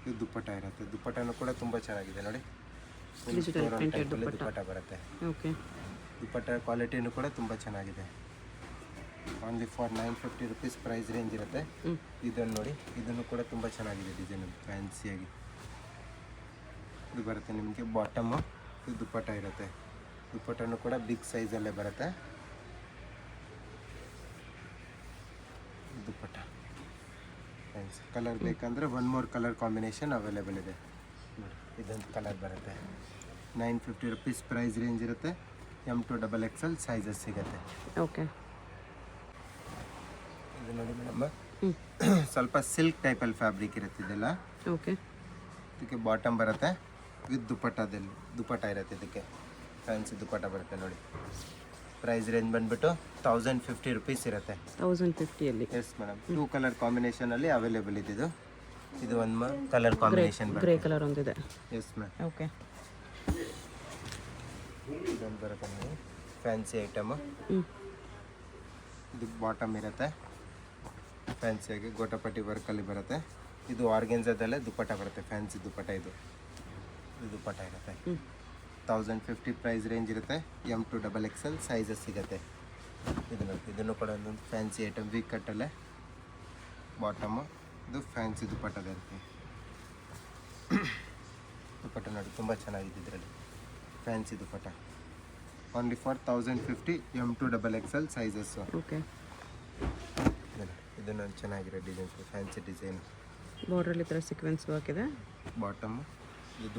ಇದು ದುಪ್ಪಟ್ಟ ಇರುತ್ತೆ ದುಪ್ಪಟ್ಟನೂ ಕೂಡ ತುಂಬ ಚೆನ್ನಾಗಿದೆ ನೋಡಿ Digital printed ದುಪ್ಪಟ್ಟ. ದುಪ್ಪಟ್ಟ ಬರುತ್ತೆ ಓಕೆ ದುಪ್ಪಟ್ಟ ಕ್ವಾಲಿಟಿನೂ ಕೂಡ ತುಂಬ ಚೆನ್ನಾಗಿದೆ only for 950 rupees price range ಇರುತ್ತೆ ಹ್ಞೂ ಇದನ್ನು ನೋಡಿ ಇದನ್ನು ಕೂಡ ತುಂಬ ಚೆನ್ನಾಗಿದೆ ಡಿಸೈನ್ ಫ್ಯಾನ್ಸಿಯಾಗಿ ಇದು ಬರುತ್ತೆ ನಿಮಗೆ ಬಾಟಮು ಇದು ದುಪ್ಪಟ್ಟ ಇರುತ್ತೆ ದುಪ್ಪಟ್ಟನೂ ಕೂಡ ಬಿಗ್ ಸೈಜಲ್ಲೇ ಬರುತ್ತೆ ದುಪ್ಪಟ್ಟ ಫ್ಯಾನ್ಸಿ ಕಲರ್ ಬೇಕಂದರೆ one more colour combination available ಇದೆ ನೋಡಿ ಇದೊಂದು ಕಲರ್ ಬರುತ್ತೆ 950 ರುಪೀಸ್ ಪ್ರೈಸ್ ರೇಂಜ್ ಇರುತ್ತೆ M2XXL ಸೈಜಸ್ ಸಿಗುತ್ತೆ ಓಕೆ ಇದು ನೋಡಿ ಮೇಡಮ್ ಹ್ಞೂ ಸ್ವಲ್ಪ ಸಿಲ್ಕ್ ಟೈಪಲ್ಲಿ ಫ್ಯಾಬ್ರಿಕ್ ಇರುತ್ತೆ ಇದೆಲ್ಲ ಓಕೆ ಇದಕ್ಕೆ ಬಾಟಮ್ ಬರುತ್ತೆ ವಿತ್ ದುಪ್ಪಟ್ಟ ಇರುತ್ತೆ ಇದಕ್ಕೆ ಫ್ಯಾನ್ಸಿ ದುಪ್ಪಟ್ಟ ಬರುತ್ತೆ ನೋಡಿ ಪ್ರೈಸ್ ರೇಂಜ್ ಬಂದುಬಿಟ್ಟು 1050 ರುಪೀಸ್ ಇರುತ್ತೆ 1050ಅಲ್ಲಿ ಎಸ್ ಮೇಡಮ್ 2 ಕಲರ್ ಕಾಂಬಿನೇಷನಲ್ಲಿ ಅವೈಲೇಬಲ್ ಇದೆ ಇದು ಒಂದು ಕಲರ್ ಕಾಂಬಿನೇಷನ್ ಗ್ರೇ ಬರುತ್ತೆ ಕಲರ್ ಒಂದಿದೆ ಎಸ್ ಮ್ಯಾಮ್ ಓಕೆ ಇದೊಂದು ಬರುತ್ತೆ ನೋಡಿ ಫ್ಯಾನ್ಸಿ ಐಟಮು ಹ್ಞೂ ಇದು ಬಾಟಮ್ ಇರುತ್ತೆ ಫ್ಯಾನ್ಸಿಯಾಗಿ ಗೋಟಪಟ್ಟಿ ವರ್ಕಲ್ಲಿ ಬರುತ್ತೆ ಇದು ಆರ್ಗೆನ್ಜಾದಲ್ಲೇ ದುಪ್ಪಟ್ಟ ಬರುತ್ತೆ ಫ್ಯಾನ್ಸಿ ದುಪ್ಪಟ್ಟ ಇದು ದುಪ್ಪಟ್ಟ ಇರುತ್ತೆ ಹ್ಞೂ 1050 ಪ್ರೈಸ್ ರೇಂಜ್ ಇರುತ್ತೆ M2XXL ಸೈಜಸ್ ಸಿಗುತ್ತೆ ಇದನ್ನು ಕೂಡ ಒಂದೊಂದು ಫ್ಯಾನ್ಸಿ ಐಟಮ್ ವೀಕ್ ಕಟ್ಟಲ್ಲೇ ಬಾಟಮು ಇದು ಫ್ಯಾನ್ಸಿ ದುಪ್ಪಟ್ಟದ ಇರುತ್ತೆ ದುಪ್ಪಟ್ಟ ನೋಡಿ ತುಂಬ ಚೆನ್ನಾಗಿದೆ ಇದರಲ್ಲಿ fancy dupatta only for 1050 M2XXL sizes okay ಇದನ್ನು ಚೆನ್ನಾಗಿರೋ ಡಿಸೈನ್ಸ್ ಫ್ಯಾನ್ಸಿ ಡಿಸೈನ್ ಬಾರ್ಡ್ರಲ್ಲಿ ಈ ಥರ ಸೀಕ್ವೆನ್ಸ್ ವರ್ಕ್ ಇದೆ ಬಾಟಮು ಇದು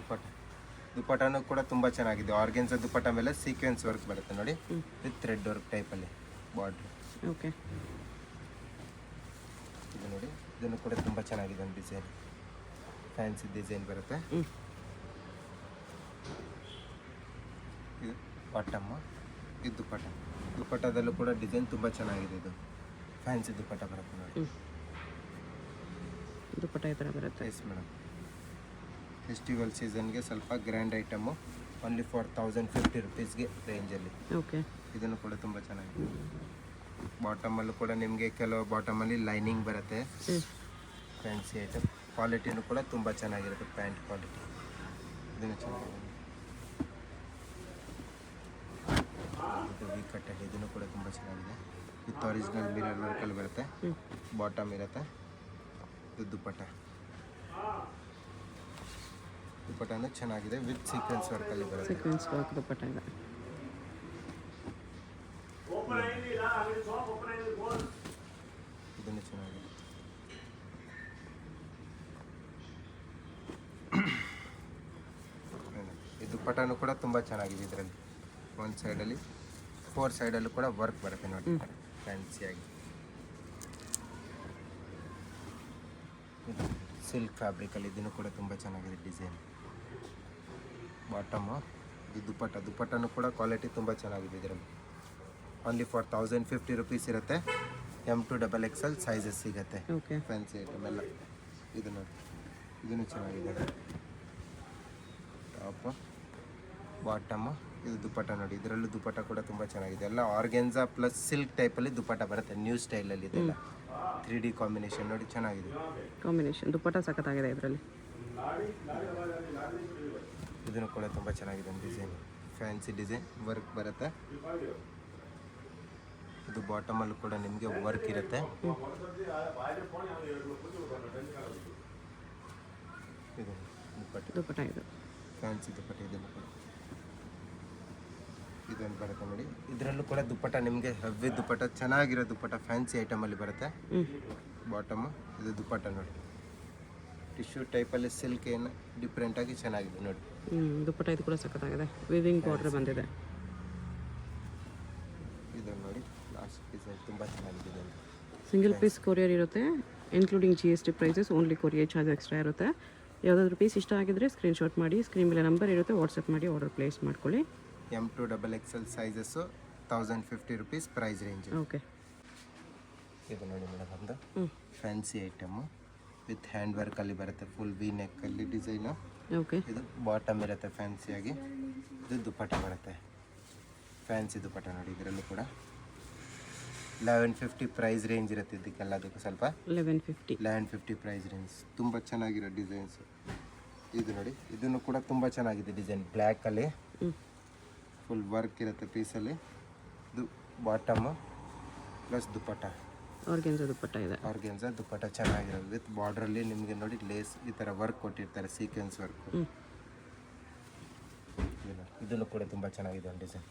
ದುಪ್ಪಟ್ಟನೂ ಕೂಡ ತುಂಬ ಚೆನ್ನಾಗಿದೆ ಆರ್ಗೆನ್ಸ ದುಪ್ಪಟ್ಟ ಮೇಲೆ ಸೀಕ್ವೆನ್ಸ್ ವರ್ಕ್ ಬರುತ್ತೆ ನೋಡಿ ವಿತ್ ಥ್ರೆಡ್ ವರ್ಕ್ ಟೈಪಲ್ಲಿ ಬಾರ್ಡ್ರ್ ಓಕೆ ಇದು ನೋಡಿ ಇದನ್ನು ಕೂಡ ತುಂಬ ಚೆನ್ನಾಗಿದೆ ಒಂದು ಡಿಸೈನ್ ಫ್ಯಾನ್ಸಿ ಡಿಸೈನ್ ಬರುತ್ತೆ ಹ್ಞೂ ಇದು ಬಾಟಮ್ಮು ಇದು ದುಪ್ಪಟ್ಟದಲ್ಲೂ ಕೂಡ ಡಿಸೈನ್ ತುಂಬ ಚೆನ್ನಾಗಿದೆ ಇದು ಫ್ಯಾನ್ಸಿ ದುಪ್ಪಟ್ಟ ಬರುತ್ತೆ ನೋಡಿ ಹ್ಞೂ ದುಪ್ಪಟ್ಟ ಈ ಥರ ಬರುತ್ತೆ ಎಸ್ ಮೇಡಮ್ ಫೆಸ್ಟಿವಲ್ ಸೀಸನ್ಗೆ ಸ್ವಲ್ಪ ಗ್ರ್ಯಾಂಡ್ ಐಟಮು ಓನ್ಲಿ ಫಾರ್ 1050 ರುಪೀಸ್ಗೆ ರೇಂಜಲ್ಲಿ ಓಕೆ ಇದನ್ನು ಕೂಡ ತುಂಬ ಚೆನ್ನಾಗಿದೆ ಬಾಟಮಲ್ಲೂ ಕೂಡ ನಿಮಗೆ ಕೆಲವು ಬಾಟಮಲ್ಲಿ ಲೈನಿಂಗ್ ಬರುತ್ತೆ ಹ್ಞೂ ಫ್ಯಾನ್ಸಿ ಐಟಮ್ ಕ್ವಾಲಿಟಿನೂ ಕೂಡ ತುಂಬ ಚೆನ್ನಾಗಿರುತ್ತೆ ಪ್ಯಾಂಟ್ ಕ್ವಾಲಿಟಿ ಇದನ್ನು ಚೆನ್ನಾಗಿದೆ ಇದು ವಿ ಕಟ್ಟಲ್ಲಿ ಇದನ್ನು ಕೂಡ ತುಂಬ ಚೆನ್ನಾಗಿದೆ ವಿತ್ ಒರಿಜಿನಲ್ ಮಿರರ್ ವರ್ಕಲ್ಲಿ ಬರುತ್ತೆ ಹ್ಞೂ ಬಾಟಮ್ ಇರುತ್ತೆ ಇದು ದುಪ್ಪಟ್ಟ ದುಪ್ಪಟ್ಟನೂ ಚೆನ್ನಾಗಿದೆ ವಿತ್ ಸೀಕ್ವೆನ್ಸ್ ವರ್ಕಲ್ಲಿ ಬರುತ್ತೆ ಸೀಕ್ವೆನ್ಸ್ ವರ್ಕ್ ದುಪ್ಪಟ್ಟ ಇದೆ ಇದನ್ನು ಚೆನ್ನಾಗಿದೆ ದುಪ್ಪಟ್ಟನೂ ಕೂಡ ತುಂಬ ಚೆನ್ನಾಗಿದೆ ಇದರಲ್ಲಿ. ಒಂದು ಸೈಡಲ್ಲಿ 4 ಸೈಡಲ್ಲೂ ಕೂಡ ವರ್ಕ್ ಬರುತ್ತೆ ನೋಡಿ ಫ್ಯಾನ್ಸಿಯಾಗಿ. ಸಿಲ್ಕ್ ಫ್ಯಾಬ್ರಿಕಲ್ಲಿ ಇದನ್ನು ಕೂಡ ತುಂಬ ಚೆನ್ನಾಗಿದೆ ಡಿಸೈನ್. ಬಾಟಮು ಇದು ದುಪ್ಪಟ್ಟನೂ ಕೂಡ ಕ್ವಾಲಿಟಿ ತುಂಬ ಚೆನ್ನಾಗಿದೆ ಇದರಲ್ಲಿ. ಓನ್ಲಿ ಫಾರ್ 1050 ರುಪೀಸ್ ಇರುತ್ತೆ. M2XXL ಸೈಜಸ್ ಸಿಗುತ್ತೆ. ಓಕೆ, ಫ್ಯಾನ್ಸಿ ಐಟಮ್ ಎಲ್ಲ. ಇದು ನೋಡಿ, ಇದನ್ನು ಚೆನ್ನಾಗಿದೆ. ಟಾಪು, ಬಾಟಮು, ಇದು ದುಪ್ಪಟ್ಟ ನೋಡಿ. ಇದರಲ್ಲೂ ದುಪ್ಪಟ್ಟ ಕೂಡ ತುಂಬ ಚೆನ್ನಾಗಿದೆ. ಎಲ್ಲ ಆರ್ಗೆನ್ಸಾ ಪ್ಲಸ್ ಸಿಲ್ಕ್ ಟೈಪಲ್ಲಿ ದುಪ್ಪಟ್ಟ ಬರುತ್ತೆ, ನ್ಯೂ ಸ್ಟೈಲಲ್ಲಿ. ಇದೆಲ್ಲ 3D ಕಾಂಬಿನೇಷನ್ ನೋಡಿ, ಚೆನ್ನಾಗಿದೆ ಕಾಂಬಿನೇಷನ್. ದುಪ್ಪಟ್ಟ ಸಖತ್ತಾಗಿದೆ ಇದರಲ್ಲಿ. ಇದನ್ನು ಕೂಡ ತುಂಬ ಚೆನ್ನಾಗಿದೆ ಡಿಸೈನ್. ಫ್ಯಾನ್ಸಿ ಡಿಸೈನ್ ವರ್ಕ್ ಬರುತ್ತೆ. ಇದು ಬಾಟಮಲ್ಲೂ ಕೂಡ ನಿಮಗೆ ವರ್ಕ್ ಇರುತ್ತೆ. ಇದು ದುಪ್ಪಟ್ಟ ಇದು ಫ್ಯಾನ್ಸಿ ದುಪ್ಪಟ್ಟ. ಇದೊಂದು ಬರುತ್ತೆ ನೋಡಿ. ಇದರಲ್ಲೂ ಕೂಡ ದುಪ್ಪಟ್ಟ ನಿಮಗೆ ಹೆವಿ ದುಪ್ಪಟ್ಟ, ಚೆನ್ನಾಗಿರೋ ದುಪ್ಪಟ್ಟ ಫ್ಯಾನ್ಸಿ ಐಟಮಲ್ಲಿ ಬರುತ್ತೆ. ಬಾಟಮು, ಇದು ದುಪ್ಪಟ್ಟ ನೋಡಿ. ಟಿಶ್ಯೂ ಟೈಪಲ್ಲಿ ಸಿಲ್ಕ್ ಏನು ಡಿಫ್ರೆಂಟಾಗಿ ಚೆನ್ನಾಗಿದೆ ನೋಡಿ. ದುಪ್ಪಟ್ಟ ಇದು ಕೂಡ ಸಖತ್ತಾಗಿದೆ. ವಿವಿಂಗ್ ಬಾರ್ಡರ್ ಬಂದಿದೆ. ಇದನ್ನು ನೋಡಿ, ಲಾಸ್ಟ್ ಡಿಸೈನ್ ತುಂಬ ಚೆನ್ನಾಗಿದೆ. ಸಿಂಗಲ್ ಪೀಸ್ ಕೊರಿಯರ್ ಇರುತ್ತೆ, including GST prices. Only courier charge extra ಇರುತ್ತೆ. ಯಾವುದಾದ್ರೂ ಪೀಸ್ ಇಷ್ಟ ಆಗಿದ್ರೆ ಸ್ಕ್ರೀನ್ಶಾಟ್ ಮಾಡಿ, ಸ್ಕ್ರೀನ್ ಮೇಲೆ ನಂಬರ್ ಇರುತ್ತೆ, ವಾಟ್ಸಪ್ ಮಾಡಿ ಆರ್ಡರ್ ಪ್ಲೇಸ್ ಮಾಡ್ಕೊಳ್ಳಿ. M2XXL sizes 1050 rupees price range. Okay, ಇದು ನೋಡಿ ಮೇಡಮ್, ಒಂದು ಫ್ಯಾನ್ಸಿ ಐಟಮು ವಿತ್ ಹ್ಯಾಂಡ್ ವರ್ಕಲ್ಲಿ ಬರುತ್ತೆ. ಫುಲ್ ವಿ ನೆಕ್ಕಲ್ಲಿ ಡಿಸೈನು. ಓಕೆ, ಇದು ಬಾಟಮ್ ಇರುತ್ತೆ ಫ್ಯಾನ್ಸಿಯಾಗಿ. ಇದು ದುಪ್ಪಟ್ಟ ಬರುತ್ತೆ, ಫ್ಯಾನ್ಸಿ ದುಪ್ಪಟ್ಟ ನೋಡಿ. ಇದರಲ್ಲೂ ಕೂಡ 1150 ಪ್ರೈಸ್ ರೇಂಜ್ ಇರುತ್ತೆ. ಇದಕ್ಕೆಲ್ಲದಕ್ಕೂ ಸ್ವಲ್ಪ 1150 ಪ್ರೈಸ್ ರೇಂಜ್. ತುಂಬ ಚೆನ್ನಾಗಿರೋ ಡಿಸೈನ್ಸು. ಇದು ನೋಡಿ, ಇದನ್ನು ಕೂಡ ತುಂಬ ಚೆನ್ನಾಗಿದೆ ಡಿಸೈನ್. ಬ್ಲ್ಯಾಕಲ್ಲಿ ಫುಲ್ ವರ್ಕ್ ಇರುತ್ತೆ ಪೀಸಲ್ಲಿ. ಇದು ಬಾಟಮು ಪ್ಲಸ್ ದುಪ್ಪಟ್ಟ, ಆರ್ಗೆನ್ಸಾ ದುಪ್ಪಟ್ಟ ಇದೆ. ಆರ್ಗೆನ್ಸಾ ದುಪ್ಪಟ್ಟ ಚೆನ್ನಾಗಿರೋದು. ವಿತ್ ಬಾರ್ಡ್ರಲ್ಲಿ ನಿಮಗೆ ನೋಡಿ ಲೇಸ್ ಈ ಥರ ವರ್ಕ್ ಕೊಟ್ಟಿರ್ತಾರೆ, ಸೀಕ್ವೆನ್ಸ್ ವರ್ಕ್. ಇದನ್ನು ಕೂಡ ತುಂಬ ಚೆನ್ನಾಗಿದೆ ಒಂದು design.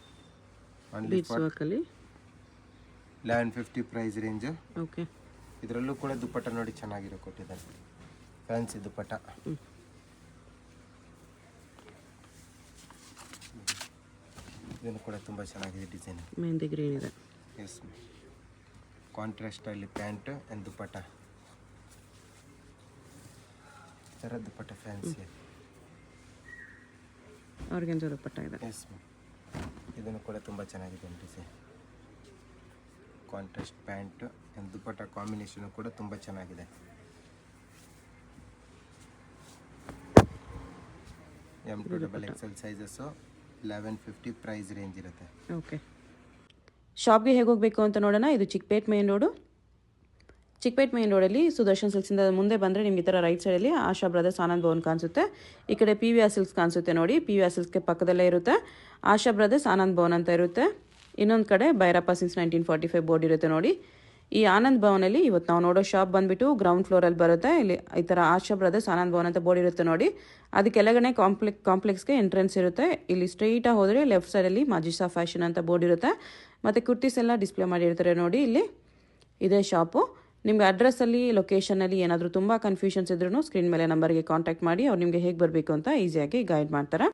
Only for 1150 price range. Okay, ಇದರಲ್ಲೂ ಕೂಡ ದುಪ್ಪಟ್ಟ ನೋಡಿ ಚೆನ್ನಾಗಿರೋ ಕೊಟ್ಟಿದ್ದಾರೆ, ಫ್ಯಾನ್ಸಿ ದುಪ್ಪಟ್ಟ. ಇದನ್ನು ಕೂಡ ತುಂಬ ಚೆನ್ನಾಗಿದೆ ಡಿಸೈನ್. ಮೆಹಂದಿ ಗ್ರೀನ್ ಇದೆ. ಎಸ್, ಕಾಂಟ್ರಾಸ್ಟಲ್ಲಿ ಪ್ಯಾಂಟ್ ಆ್ಯಂಡ್ ದುಪ್ಪಟ್ಟ. ಈ ಥರ ದುಪ್ಪಟ್ಟ ಫ್ಯಾನ್ಸಿ. ಆರ್ಗೆನ್ಸಾ ದುಪ್ಪಟ್ಟ ಇದೆ. ಎಸ್, ಇದನ್ನು ಕೂಡ ತುಂಬ ಚೆನ್ನಾಗಿದೆ design. Contrast pant and dupatta combination ಕೂಡ ತುಂಬ ಚೆನ್ನಾಗಿದೆ. M2XXL ಸೈಜಸ್ಸು 1150 ಪ್ರೈಸ್ ರೇಂಜ್ ಇರುತ್ತೆ. ಓಕೆ, ಶಾಪ್ಗೆ ಹೇಗೆ ಹೋಗಬೇಕು ಅಂತ ನೋಡೋಣ. ಇದು Chickpet main road. Chickpet main ರೋಡಲ್ಲಿ ಸುದರ್ಶನ್ ಸಿಲ್ಕ್ಸಿಂದ ಮುಂದೆ ಬಂದರೆ ನಿಮ್ಗೆ ಈ ಥರ ರೈಟ್ ಸೈಡಲ್ಲಿ ಆಶಾ ಬ್ರದರ್ಸ್ ಆನಂದ್ ಭವನ್ ಕಾಣಿಸುತ್ತೆ. ಈ ಕಡೆ PVR ಸಿಲ್ಕ್ಸ್ ಕಾಣಿಸುತ್ತೆ ನೋಡಿ. PVR ಸಿಲ್ಕ್ಸ್ಗೆ ಪಕ್ಕದಲ್ಲೇ ಇರುತ್ತೆ ಆಶಾ ಬ್ರದರ್ಸ್ ಆನಂದ್ ಭವನ್ ಅಂತ ಇರುತ್ತೆ. ಇನ್ನೊಂದು ಕಡೆ ಭೈರಪ್ಪ ಸಿನ್ಸ್ 1945 ಬೋರ್ಡ್ ಇರುತ್ತೆ ನೋಡಿ. ಈ ಆನಂದ್ ಭವನಲ್ಲಿ ಇವತ್ತು ನಾವು ನೋಡೋ ಶಾಪ್ ಬಂದುಬಿಟ್ಟು ಗ್ರೌಂಡ್ ಫ್ಲೋರಲ್ಲಿ ಬರುತ್ತೆ. ಇಲ್ಲಿ ಈ ಥರ ಆಶಾ ಬ್ರದರ್ಸ್ ಆನಂದ್ ಭವನ್ ಅಂತ ಬೋರ್ಡ್ ಇರುತ್ತೆ ನೋಡಿ. ಅದು ಕೆಳಗಡೆ ಕಾಂಪ್ಲೆಕ್ಸ್ಗೆ ಎಂಟ್ರೆನ್ಸ್ ಇರುತ್ತೆ. ಇಲ್ಲಿ ಸ್ಟ್ರೈಟಾಗಿ ಹೋದರೆ ಲೆಫ್ಟ್ ಸೈಡಲ್ಲಿ ಮಾಜಿಸಾ ಫ್ಯಾಷನ್ ಅಂತ ಬೋರ್ಡ್ ಇರುತ್ತೆ. ಮತ್ತು ಕುರ್ತೀಸ್ ಎಲ್ಲ ಡಿಸ್ಪ್ಲೇ ಮಾಡಿರ್ತಾರೆ ನೋಡಿ. ಇಲ್ಲಿ ಇದೇ ಶಾಪು. ನಿಮ್ಗೆ ಅಡ್ರೆಸ್ಸಲ್ಲಿ ಲೊಕೇಶನಲ್ಲಿ ಏನಾದರೂ ತುಂಬ ಕನ್ಫ್ಯೂಷನ್ಸ್ ಇದ್ರೂ ಸ್ಕ್ರೀನ್ ಮೇಲೆ ನಂಬರ್ಗೆ ಕಾಂಟ್ಯಾಕ್ಟ್ ಮಾಡಿ. ಅವ್ರು ನಿಮಗೆ ಹೇಗೆ ಬರಬೇಕು ಅಂತ ಈಸಿಯಾಗಿ ಗೈಡ್ ಮಾಡ್ತಾರೆ.